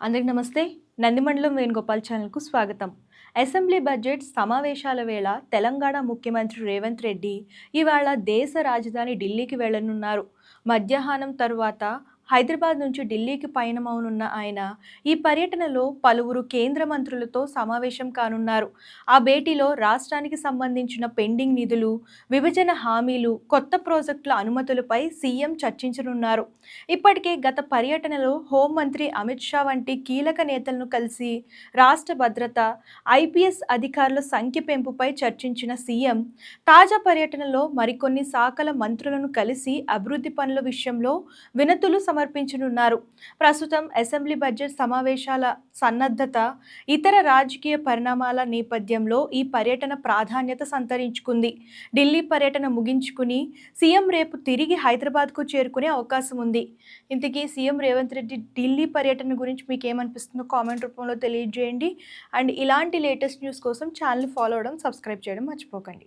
అందరికి నమస్తే. నందిమండలం వేణుగోపాల్ ఛానల్కు స్వాగతం. అసెంబ్లీ బడ్జెట్ సమావేశాల వేళ తెలంగాణ ముఖ్యమంత్రి రేవంత్ రెడ్డి ఇవాళ దేశ రాజధాని ఢిల్లీకి వెళ్లనున్నారు. మధ్యాహ్నం తరువాత హైదరాబాద్ నుంచి ఢిల్లీకి పయనమవనున్న ఆయన ఈ పర్యటనలో పలువురు కేంద్ర మంత్రులతో సమావేశం కానున్నారు. ఆ భేటీలో రాష్ట్రానికి సంబంధించిన పెండింగ్ నిధులు, విభజన హామీలు, కొత్త ప్రాజెక్టుల అనుమతులపై సీఎం చర్చించనున్నారు. ఇప్పటికే గత పర్యటనలో హోంమంత్రి అమిత్ షా వంటి కీలక నేతలను కలిసి రాష్ట్ర భద్రత, ఐపీఎస్ అధికారుల సంఖ్య పెంపుపై చర్చించిన సీఎం తాజా పర్యటనలో మరికొన్ని శాఖల మంత్రులను కలిసి అభివృద్ధి పనుల విషయంలో వినతులు సమర్పించనున్నారు. ప్రస్తుతం అసెంబ్లీ బడ్జెట్ సమావేశాల సన్నద్ధత, ఇతర రాజకీయ పరిణామాల నేపథ్యంలో ఈ పర్యటన ప్రాధాన్యత సంతరించుకుంది. ఢిల్లీ పర్యటన ముగించుకుని సీఎం రేపు తిరిగి హైదరాబాద్కు చేరుకునే అవకాశం ఉంది. ఇంతకీ సీఎం రేవంత్ రెడ్డి ఢిల్లీ పర్యటన గురించి మీకు ఏమనిపిస్తుందో కామెంట్ రూపంలో తెలియజేయండి. అండ్ ఇలాంటి లేటెస్ట్ న్యూస్ కోసం ఛానల్ ఫాలో అవ్వడం, సబ్స్క్రైబ్ చేయడం మర్చిపోకండి.